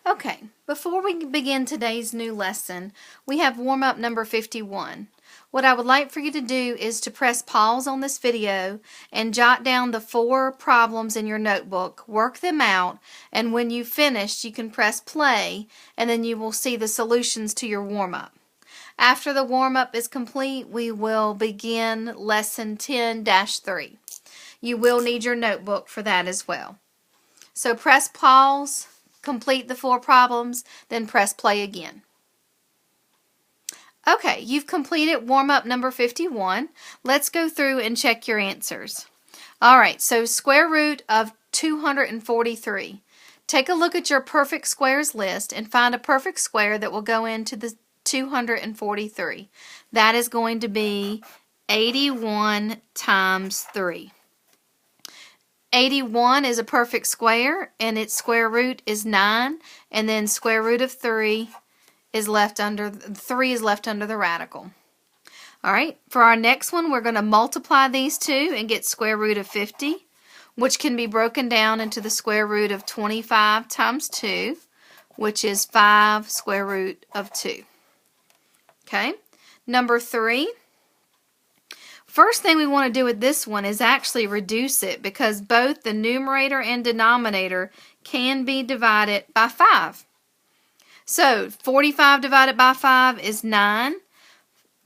Okay, before we begin today's new lesson, we have warm-up number 51. What I would like for you to do is to press pause on this video and jot down the 4 problems in your notebook, work them out, and when you've finished, you can press play, and then you will see the solutions to your warm-up. After the warm-up is complete, we will begin lesson 10-3. You will need your notebook for that as well. So press pause, complete the 4 problems, then press play again. Okay, you've completed warm-up number 51. Let's go through and check your answers. Alright, so square root of 243. Take a look at your perfect squares list and find a perfect square that will go into the 243. That is going to be 81 times 3. 81 is a perfect square, and its square root is 9, and then square root of 3 is left under the radical. All right, for our next one, we're going to multiply these two and get square root of 50, which can be broken down into the square root of 25 times 2, which is 5 square root of 2. Okay, number 3. First thing we want to do with this one is actually reduce it because both the numerator and denominator can be divided by 5. So 45 divided by 5 is 9.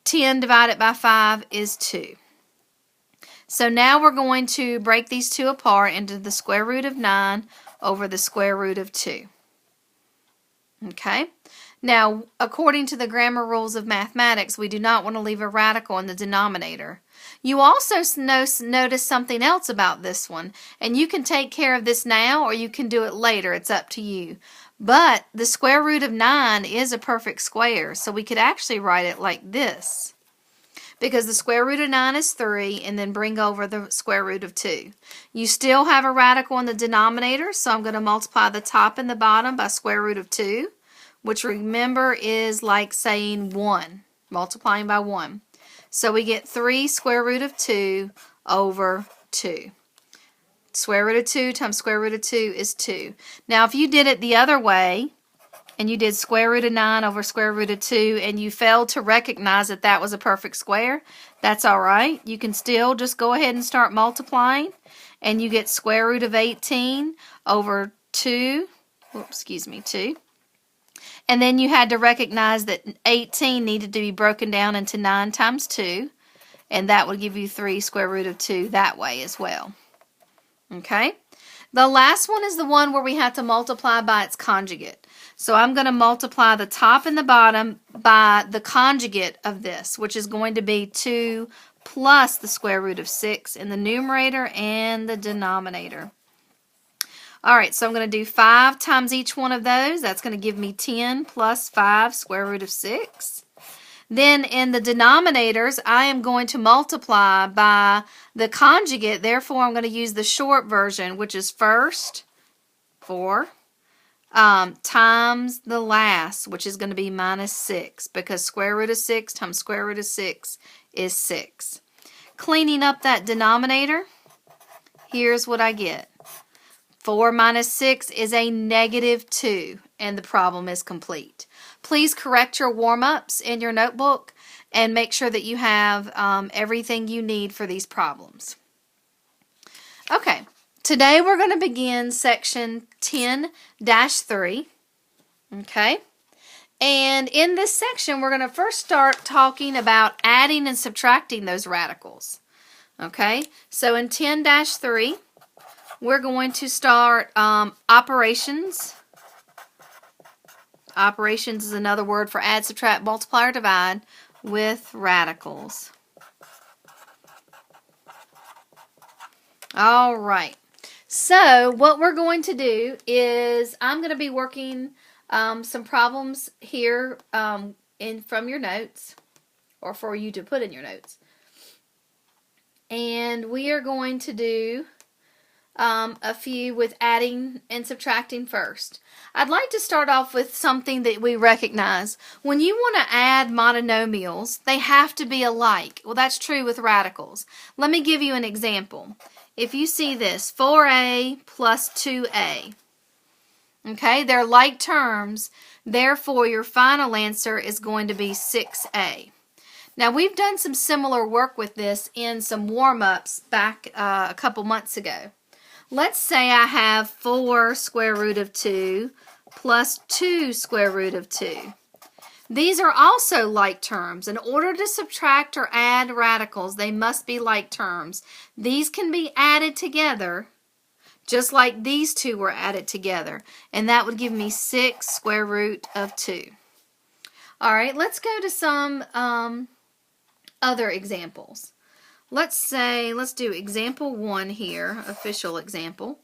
10 divided by 5 is 2. So now we're going to break these two apart into the square root of 9 over the square root of 2. Okay? Now, according to the grammar rules of mathematics, we do not want to leave a radical in the denominator. You also notice something else about this one, and you can take care of this now or you can do it later. It's up to you. But the square root of 9 is a perfect square, so we could actually write it like this. Because the square root of 9 is 3, and then bring over the square root of 2. You still have a radical in the denominator, so I'm going to multiply the top and the bottom by square root of 2. Which remember is like saying 1, multiplying by 1. So we get 3 square root of 2 over 2. Square root of 2 times square root of 2 is 2. Now if you did it the other way, and you did square root of 9 over square root of 2, and you failed to recognize that that was a perfect square, that's alright. You can still just go ahead and start multiplying, and you get square root of 18 over 2. 2. And then you had to recognize that 18 needed to be broken down into 9 times 2. And that would give you 3 square root of 2 that way as well. Okay? The last one is the one where we have to multiply by its conjugate. So I'm going to multiply the top and the bottom by the conjugate of this, which is going to be 2 plus the square root of 6 in the numerator and the denominator. Alright, so I'm going to do 5 times each one of those. That's going to give me 10 plus 5 square root of 6. Then in the denominators, I am going to multiply by the conjugate. Therefore, I'm going to use the short version, which is first, 4, times the last, which is going to be minus 6, because square root of 6 times square root of 6 is 6. Cleaning up that denominator, here's what I get. 4 minus 6 is a negative 2, and the problem is complete. Please correct your warm-ups in your notebook and make sure that you have everything you need for these problems. Okay, today we're going to begin section 10-3. Okay, and in this section we're going to first start talking about adding and subtracting those radicals. Okay, so in 10-3, we're going to start operations. Operations is another word for add, subtract, multiply, or divide with radicals. All right. So what we're going to do is I'm going to be working some problems here from your notes, or for you to put in your notes. And we are going to do a few with adding and subtracting first. I'd like to start off with something that we recognize. When you want to add monomials, they have to be alike. Well, that's true with radicals. Let me give you an example. If you see this, 4a plus 2a, Okay, they're like terms. Therefore, your final answer is going to be 6A. Now, we've done some similar work with this in some warm-ups back a couple months ago. Let's say I have 4 square root of 2 plus 2 square root of 2. These are also like terms. In order to subtract or add radicals, they must be like terms. These can be added together just like these two were added together, and that would give me 6 square root of 2. All right, let's go to some other examples. Let's do example 1 here, official example.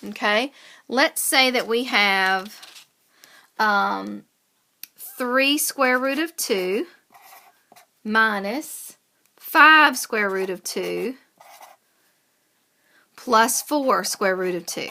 Okay, let's say that we have 3 square root of 2 minus 5 square root of 2 plus 4 square root of 2.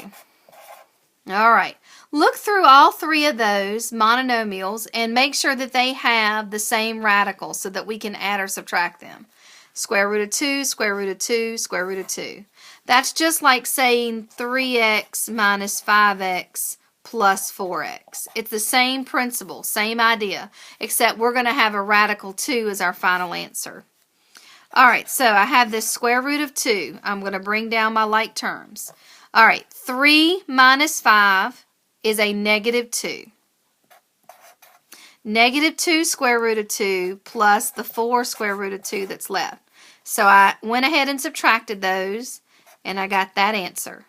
All right, look through all 3 of those monomials and make sure that they have the same radical so that we can add or subtract them. Square root of 2, square root of 2, square root of 2. That's just like saying 3x minus 5x plus 4x. It's the same principle, same idea, except we're going to have a radical 2 as our final answer. All right, so I have this square root of 2. I'm going to bring down my like terms. All right, 3 minus 5 is a negative 2. Negative 2 square root of 2 plus the 4 square root of 2 that's left. So I went ahead and subtracted those, and I got that answer.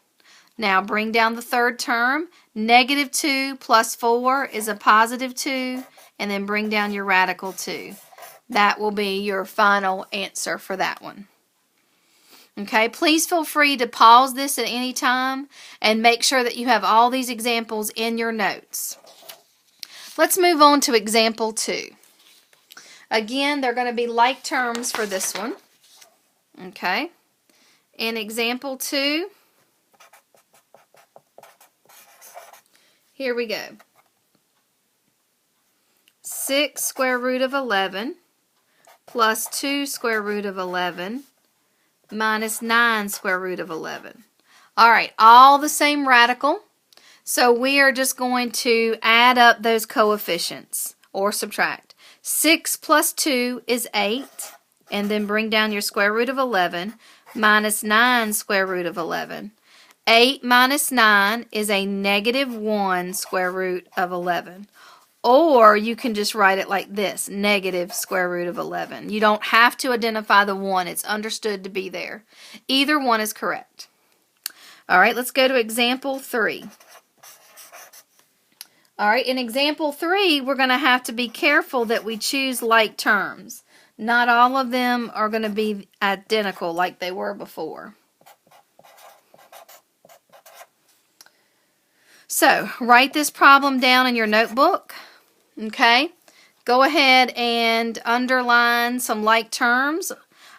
Now bring down the third term. Negative 2 plus 4 is a positive 2, and then bring down your radical 2. That will be your final answer for that one. Okay, please feel free to pause this at any time and make sure that you have all these examples in your notes. Let's move on to example 2. Again, they're going to be like terms for this one. Okay, in example 2, here we go. 6 square root of 11 plus 2 square root of 11 minus 9 square root of 11. All right, all the same radical. So we are just going to add up those coefficients or subtract. 6 plus 2 is 8, and then bring down your square root of 11 minus 9 square root of 11. 8 minus 9 is a negative 1 square root of 11. Or you can just write it like this, negative square root of 11. You don't have to identify the 1. It's understood to be there. Either one is correct. All right, let's go to example 3. All right, in example 3, we're going to have to be careful that we choose like terms. Not all of them are going to be identical like they were before. So, write this problem down in your notebook. Okay, go ahead and underline some like terms.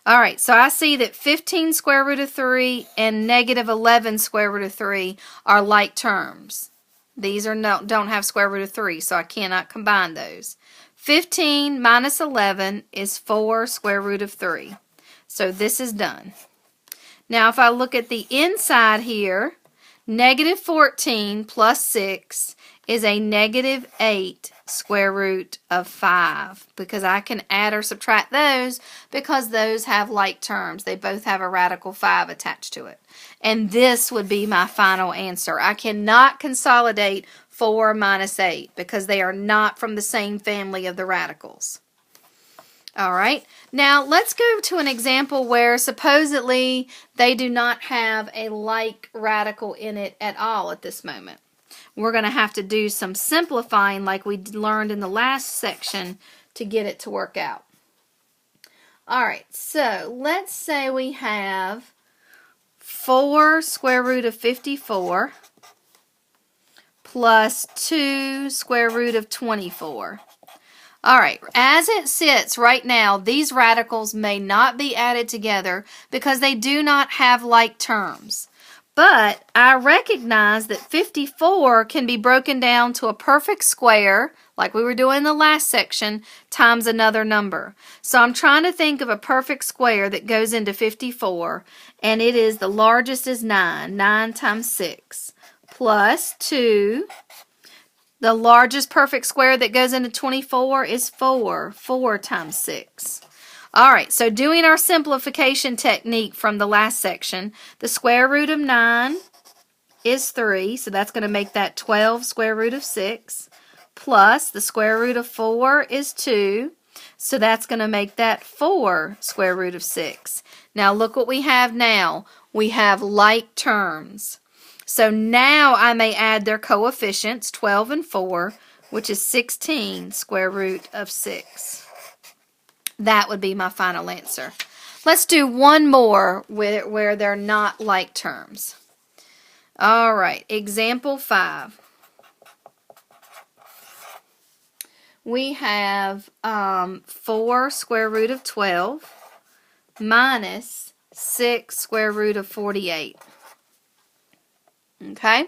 All right, so I see that 15 square root of 3 and negative 11 square root of 3 are like terms. These are don't have square root of 3, so I cannot combine those. 15 minus 11 is 4 square root of 3. So this is done. Now if I look at the inside here, negative 14 plus 6 is a negative 8 square root of 5, because I can add or subtract those because those have like terms. They both have a radical 5 attached to it. And this would be my final answer. I cannot consolidate 4 minus 8 because they are not from the same family of the radicals. All right, now let's go to an example where supposedly they do not have a like radical in it at all at this moment. We're going to have to do some simplifying like we learned in the last section to get it to work out. All right, so let's say we have 4 square root of 54 plus 2 square root of 24. All right, as it sits right now, these radicals may not be added together because they do not have like terms. But I recognize that 54 can be broken down to a perfect square, like we were doing in the last section, times another number. So I'm trying to think of a perfect square that goes into 54, and it is the largest is 9. 9 times 6 plus 2 The largest perfect square that goes into 24 is 4. 4 times 6. All right, so doing our simplification technique from the last section, the square root of 9 is 3, so that's going to make that 12 square root of 6, plus the square root of 4 is 2, so that's going to make that 4 square root of 6. Now look what we have now. We have like terms. So now I may add their coefficients, 12 and 4, which is 16 square root of 6. That would be my final answer. Let's do one more where they're not like terms. All right, example 5. We have 4 square root of 12 minus 6 square root of 48. Okay?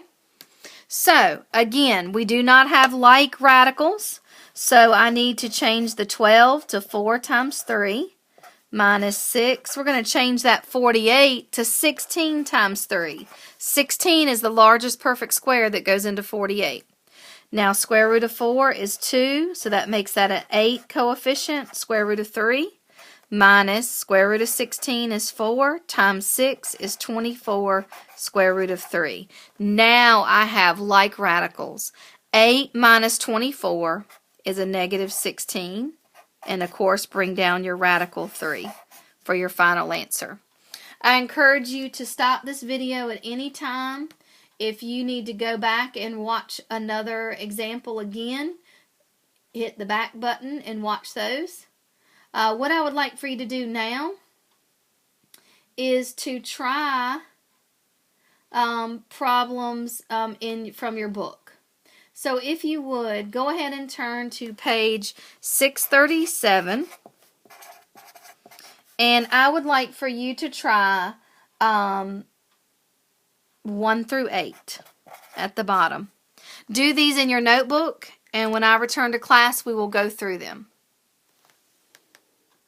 So, again, we do not have like radicals, so I need to change the 12 to 4 times 3 minus 6. We're going to change that 48 to 16 times 3. 16 is the largest perfect square that goes into 48. Now, square root of 4 is 2, so that makes that an 8 coefficient. Square root of 3 minus square root of 16 is 4 times 6 is 24 square root of 3. Now I have like radicals. 8 minus 24 is a negative 16. And of course, bring down your radical 3 for your final answer. I encourage you to stop this video at any time. If you need to go back and watch another example again, hit the back button and watch those. What I would like for you to do now is to try problems from your book. So if you would, go ahead and turn to page 637. And I would like for you to try 1 through 8 at the bottom. Do these in your notebook, and when I return to class, we will go through them.